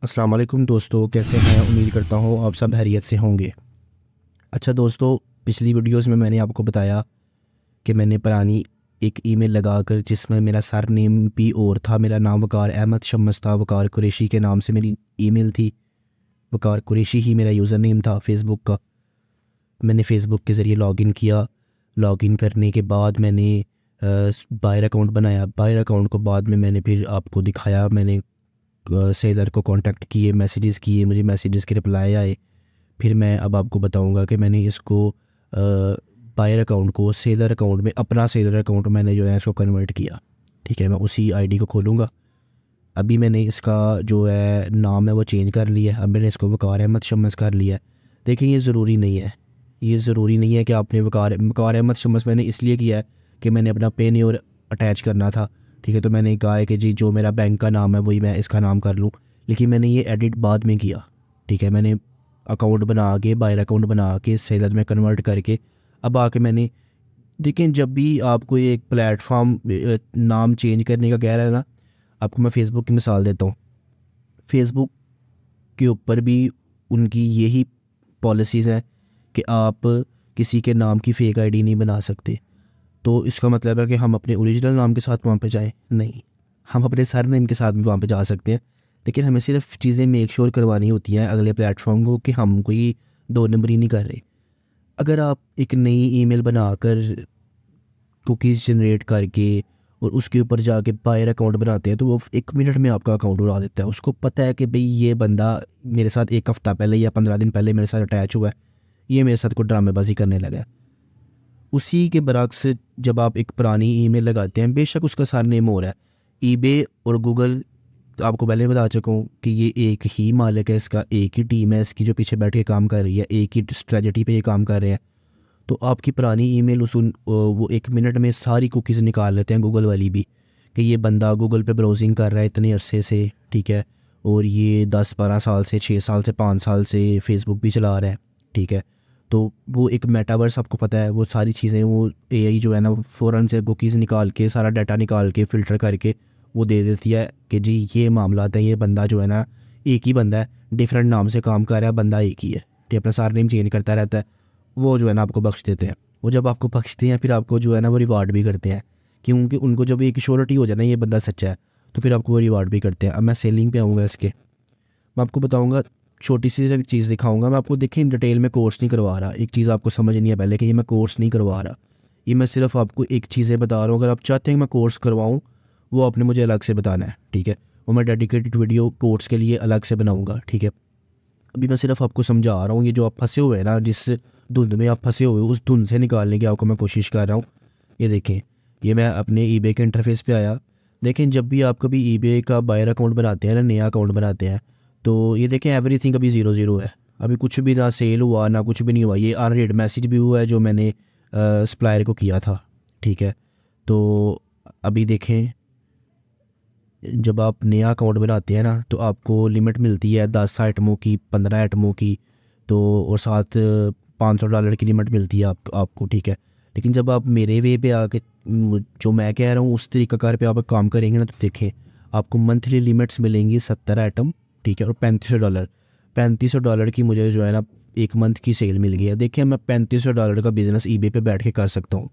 अस्सलाम वालेकुम दोस्तों, कैसे हैं? उम्मीद करता हूँ आप सब खैरियत से होंगे। अच्छा दोस्तों, पिछली वीडियोस में मैंने आपको बताया कि मैंने पुरानी एक ईमेल लगाकर जिसमें मेरा सर नेम भी और था, मेरा नाम वकार अहमद शम्स था, वकार कुरैशी के नाम से मेरी ईमेल थी। वकार कुरैशी ही मेरा यूज़र नेम था फेसबुक का। मैंने फ़ेसबुक के ज़रिए लॉगिन किया। लॉगिन करने के बाद मैंने बायर अकाउंट बनाया। बायर अकाउंट को बाद में मैंने फिर आपको दिखाया। मैंने सेलर को कांटेक्ट किए, मैसेजेस किए, मुझे मैसेजेस के रिप्लाई आए। फिर मैं अब आपको बताऊंगा कि मैंने इसको बायर अकाउंट को सेलर अकाउंट में, अपना सेलर अकाउंट मैंने जो है इसको कन्वर्ट किया। ठीक है, मैं उसी आईडी को खोलूँगा। अभी मैंने इसका जो है नाम है वो चेंज कर लिया है। अब मैंने इसको वकार अहमद शम्स कर लिया है। देखिए, ये ज़रूरी नहीं है, ये ज़रूरी नहीं है कि आपने वकार अहमद शम्स मैंने इसलिए किया है कि मैंने अपना पेन और अटैच करना था। ठीक है, तो मैंने कहा है कि जी जो मेरा बैंक का नाम है वही मैं इसका नाम कर लूँ, लेकिन मैंने ये एडिट बाद में किया। ठीक है, मैंने अकाउंट बना के, बायर अकाउंट बना के सेलर में कन्वर्ट करके अब आके मैंने, देखें, जब भी आपको एक प्लेटफॉर्म नाम चेंज करने का कह रहा है ना, आपको मैं फ़ेसबुक की मिसाल देता हूँ। फ़ेसबुक के ऊपर भी उनकी यही पॉलिसीज़ हैं कि आप किसी के नाम की फ़ेक आईडी नहीं बना सकते। तो इसका मतलब है कि हम अपने ओरिजिनल नाम के साथ वहाँ पे जाएं? नहीं, हम अपने सर नेम के साथ भी वहाँ पे जा सकते हैं, लेकिन हमें सिर्फ चीज़ें मेक श्योर करवानी होती हैं अगले प्लेटफॉर्म को कि हम कोई दो नंबरी नहीं कर रहे। अगर आप एक नई ईमेल बनाकर कुकीज़ जनरेट करके और उसके ऊपर जाके बायर अकाउंट बनाते हैं तो वो 1 मिनट में आपका अकाउंट उड़ा देता है। उसको पता है कि भाई ये बंदा मेरे साथ 1 हफ़्ता पहले या 15 दिन पहले मेरे साथ अटैच हुआ है, ये मेरे साथ कोई ड्रामेबाजी करने लगा है। उसी के बरक्स जब आप एक पुरानी ईमेल लगाते हैं, बेशक उसका सर नेम हो रहा है, ईबे और गूगल, तो आपको पहले बता चुका हूँ कि ये एक ही मालिक है, इसका एक ही टीम है इसकी जो पीछे बैठ के काम कर रही है, एक ही स्ट्रेटजी पे ये काम कर रहे हैं। तो आपकी पुरानी ईमेल वो 1 मिनट में सारी कुकीज़ निकाल लेते हैं, गूगल वाली भी, कि ये बंदा गूगल पे ब्राउजिंग कर रहा है इतने अरसे से। ठीक है, और ये 10-12 साल से, 6 साल से, 5 साल से फेसबुक भी चला रहा है। ठीक है, तो वो एक मेटावर्स, आपको पता है वो सारी चीज़ें, वो एआई जो है ना, फ़ौरन से कुकीज़ निकाल के, सारा डाटा निकाल के, फ़िल्टर करके वो दे देती है कि जी ये मामला है, ये बंदा जो है ना एक ही बंदा है, डिफरेंट नाम से काम कर रहा है, बंदा एक ही है। ठीक, अपना सार नेम चेंज करता रहता है। वो जो है ना आपको बख्श देते हैं। वो जब आपको बख्शते हैं फिर आपको जो है ना वो रिवार्ड भी करते हैं, क्योंकि उनको जब एक श्योरिटी हो जाए ना ये बंदा सच्चा है, तो फिर आपको वो रिवार्ड भी करते हैं। अब मैं सेलिंग पे आऊँगा इसके, मैं आपको बताऊँगा, छोटी सी एक चीज़ दिखाऊँगा मैं आपको। देखिए, डिटेल में कोर्स नहीं करवा रहा, एक चीज़ आपको समझनी है पहले कि ये मैं कोर्स नहीं करवा रहा, ये मैं सिर्फ आपको एक चीज़ें बता रहा हूँ। अगर आप चाहते हैं मैं कोर्स करवाऊँ, वो आपने मुझे अलग से बताना है। ठीक है, वो मैं डेडिकेटेड वीडियो कोर्स के लिए अलग से बनाऊँगा। ठीक है, अभी मैं सिर्फ आपको समझा रहा हूँ। ये जो आप फंसे हुए हैं ना, जिस धुंध में आप फंसे हुए हो, उस धुंध से निकालने की आपको मैं कोशिश कर रहा हूँ। ये देखें, ये मैं अपने ईबे के इंटरफेस पे आया। देखें, जब भी आप कभी ईबे का बायर अकाउंट बनाते हैं ना, नया अकाउंट बनाते हैं, तो ये देखें एवरीथिंग अभी 0-0 है। अभी कुछ भी ना सेल हुआ ना कुछ भी नहीं हुआ। ये अनरीड मैसेज भी हुआ है जो मैंने सप्लायर को किया था। ठीक है, तो अभी देखें, जब आप नया अकाउंट बनाते हैं ना तो आपको लिमिट मिलती है 10 आइटमों की, 15 आइटमों की, तो और साथ $500 की लिमिट मिलती है आपको। ठीक है, लेकिन जब आप मेरे वे पे आके जो मैं कह रहा हूँ उस तरीक़ाकार पे आप काम करेंगे ना, तो देखें आपको मंथली लिमिट्स मिलेंगी 70 आइटम। ठीक है, और $3500, $3500 की मुझे जो है ना एक मंथ की सेल मिल गई है। देखिए, मैं $3500 का बिज़नेस ईबे पे बैठ के कर सकता हूँ।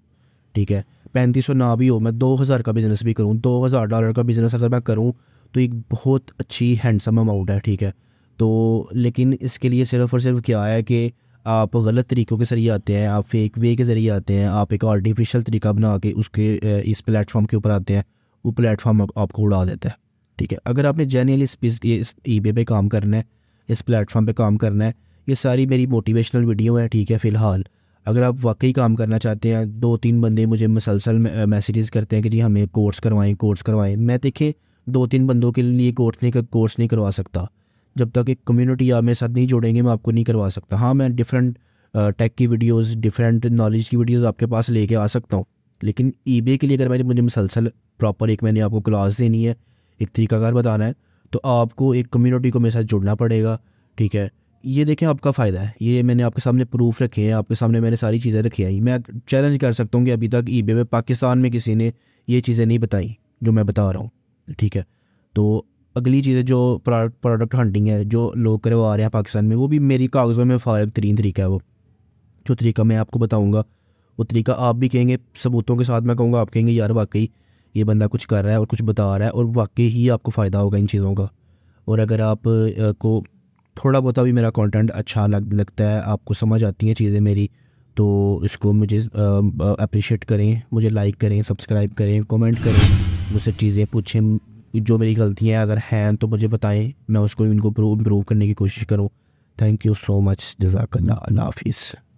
ठीक है, 3500 ना भी हो, मैं 2000 का बिज़नेस भी करूँ, $2000 का बिज़नेस अगर मैं करूँ तो एक बहुत अच्छी हैंडसम अमाउंट है। ठीक है, तो लेकिन इसके लिए सिर्फ़ और सिर्फ क्या है कि आप गलत तरीक़ों के ज़रिए आते हैं, आप फेक वे के ज़रिए आते हैं, आप एक आर्टिफिशियल तरीका बना के उसके इस प्लेटफॉर्म के ऊपर आते हैं, वो प्लेटफॉर्म आपको उड़ा देता है। ठीक है, अगर आपने जेन्युइनली इस ईबे पे काम करना है, इस प्लेटफॉर्म पे काम करना है, ये सारी मेरी मोटिवेशनल वीडियो है। ठीक है, फ़िलहाल अगर आप वाकई काम करना चाहते हैं, 2-3 बंदे मुझे मुसलसल मैसेजेस करते हैं कि जी हमें कोर्स करवाएं, कोर्स करवाएं। मैं देखें 2-3 बंदों के लिए कोर्स नहीं करवा सकता। जब तक एक कम्युनिटी आप मेरे साथ नहीं जोड़ेंगे मैं आपको नहीं करवा सकता। हाँ, मैं डिफरेंट टेक की वीडियोस, डिफरेंट नॉलेज की वीडियोस आपके पास लेके आ सकता हूँ, लेकिन ईबे के लिए अगर मुझे मुसलसल प्रॉपर एक मैंने आपको क्लास देनी है, एक तरीकाकार बताना है, तो आपको एक कम्युनिटी को मेरे साथ जुड़ना पड़ेगा। ठीक है, ये देखें आपका फ़ायदा है, ये मैंने आपके सामने प्रूफ रखे हैं, आपके सामने मैंने सारी चीज़ें रखी हैं। मैं चैलेंज कर सकता हूँ कि अभी तक ईबे पे पाकिस्तान में किसी ने ये चीज़ें नहीं बताई जो मैं बता रहा हूँ। ठीक है, तो अगली चीज़ है जो प्रोडक्ट हंटिंग है जो लोग करवा रहे हैं पाकिस्तान में, वो भी मेरी कागज़ों में फायद तरीन तरीका है। वो जो तरीका मैं आपको बताऊंगा वो तरीका आप भी कहेंगे, सबूतों के साथ मैं कहूँगा, आप कहेंगे यार वाकई ये बंदा कुछ कर रहा है और कुछ बता रहा है और वाकई ही आपको फ़ायदा होगा इन चीज़ों का। और अगर आप को थोड़ा बहुत भी मेरा कंटेंट अच्छा लगता है, आपको समझ आती हैं चीज़ें मेरी, तो इसको मुझे अप्रिशिएट करें, मुझे लाइक करें, सब्सक्राइब करें, कमेंट करें, मुझसे चीज़ें पूछें, जो मेरी गलतियाँ अगर हैं तो मुझे बताएं, मैं उसको इनको इम्प्रूव करने की कोशिश करूँ। थैंक यू सो मच, जज़ाकल्लाह, अल्लाह हाफिज़।